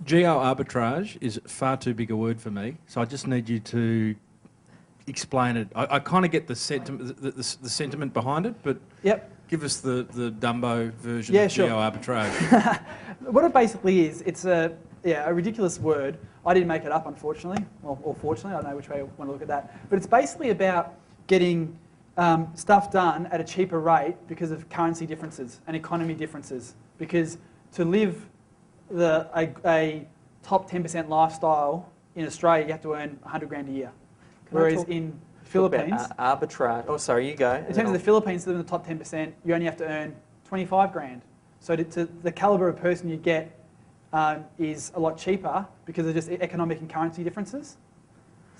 Geoarbitrage is far too big a word for me, so I just need you to explain it. I kind of get the sentiment behind it, but give us the Dumbo version of Geoarbitrage. What it basically is, it's a ridiculous word. I didn't make it up, unfortunately, or fortunately, I don't know which way you want to look at that. But it's basically about getting stuff done at a cheaper rate because of currency differences and economy differences. Because to live a top 10% lifestyle in Australia, you have to earn 100 grand a year. Whereas in Philippines... Arbitrage. Oh, sorry, you go. In terms of the Philippines, to live in the top 10%, you only have to earn 25 grand. So the calibre of person you get is a lot cheaper because of just economic and currency differences.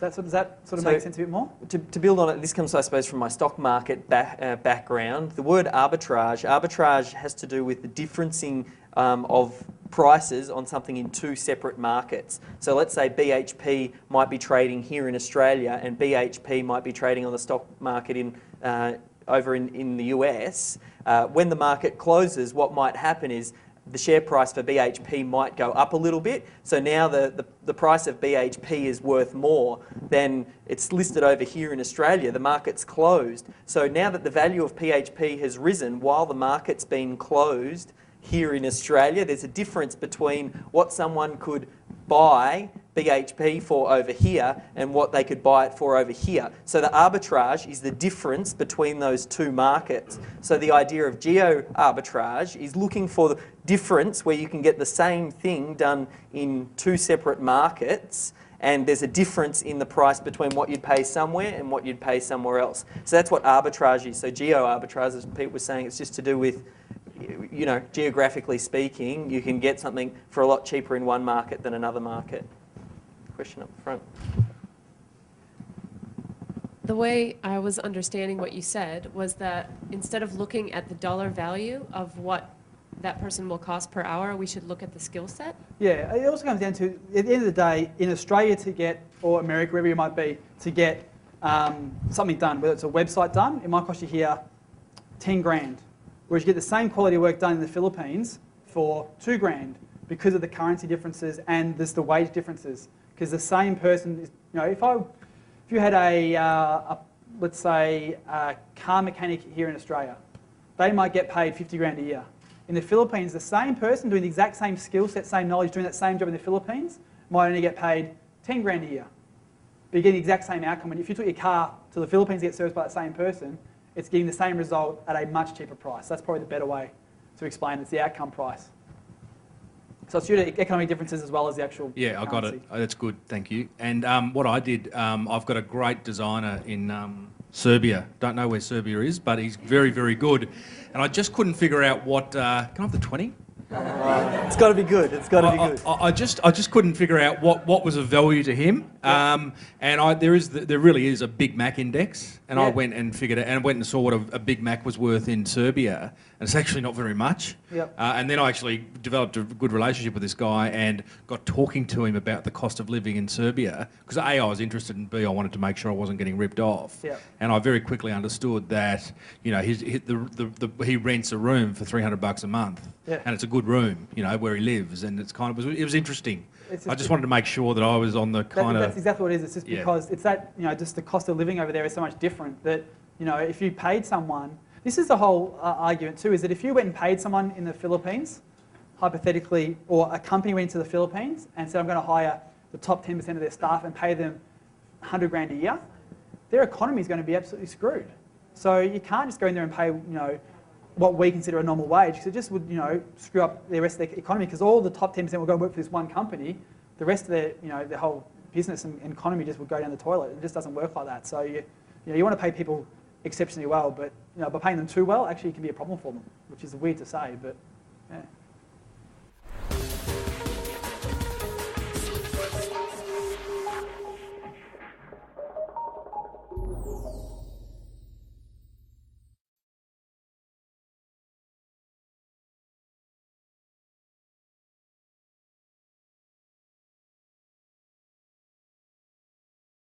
Does that sort of make sense a bit more? To build on it, this comes, I suppose, from my stock market background. The word arbitrage has to do with the differencing of prices on something in two separate markets. So let's say BHP might be trading here in Australia and BHP might be trading on the stock market over in the US. When the market closes, what might happen is the share price for BHP might go up a little bit. So now the price of BHP is worth more than it's listed over here in Australia. The market's closed. So now that the value of BHP has risen while the market's been closed here in Australia, there's a difference between what someone could buy BHP for over here and what they could buy it for over here. So the arbitrage is the difference between those two markets. So the idea of geo-arbitrage is looking for the difference where you can get the same thing done in two separate markets, and there's a difference in the price between what you'd pay somewhere and what you'd pay somewhere else. So that's what arbitrage is. So geo-arbitrage, as Pete was saying, it's just to do with, you know, geographically speaking, you can get something for a lot cheaper in one market than another market. Question up front. The way I was understanding what you said was that instead of looking at the dollar value of what that person will cost per hour, we should look at the skill set? Yeah, it also comes down to, at the end of the day, in Australia to get, or America, wherever you might be, to get something done, whether it's a website done, it might cost you here 10 grand. Whereas you get the same quality work done in the Philippines for 2 grand because of the currency differences and there's the wage differences. Because the same person, you know, if you had let's say, a car mechanic here in Australia, they might get paid 50 grand a year. In the Philippines, the same person doing the exact same skill set, same knowledge, doing that same job in the Philippines might only get paid 10 grand a year. But you get the exact same outcome. And if you took your car to the Philippines to get serviced by that same person, it's getting the same result at a much cheaper price. That's probably the better way to explain it. It's the outcome price. So it's due to economic differences as well as the actual Yeah, I got it. That's good, thank you. And what I did, I've got a great designer in Serbia. Don't know where Serbia is, but he's very, very good. And I just couldn't figure out what... can I have the 20? It's got to be good. It's got to be good. I just couldn't figure out what was of value to him. And there really is a Big Mac index, and I went and figured it, and went and saw what a Big Mac was worth in Serbia, and it's actually not very much. And then I actually developed a good relationship with this guy and got talking to him about the cost of living in Serbia, because A, I was interested, and B, I wanted to make sure I wasn't getting ripped off. And I very quickly understood that, you know, he rents a room for $300 a month, and it's a good room, you know, where he lives, and it was interesting. I just wanted to make sure that I was on the kind of... That's exactly what it is. It's just because it's that, you know, just the cost of living over there is so much different that, you know, if you paid someone... This is the whole argument too, is that if you went and paid someone in the Philippines, hypothetically, or a company went into the Philippines and said, I'm going to hire the top 10% of their staff and pay them 100 grand a year, their economy is going to be absolutely screwed. So you can't just go in there and pay, you know, what we consider a normal wage, because it just would, you know, screw up the rest of the economy, because all the top 10% will go and work for this one company. The rest of their, you know, the whole business and economy just would go down the toilet. It just doesn't work like that. So you want to pay people exceptionally well, but, you know, by paying them too well, actually it can be a problem for them, which is weird to say, but yeah.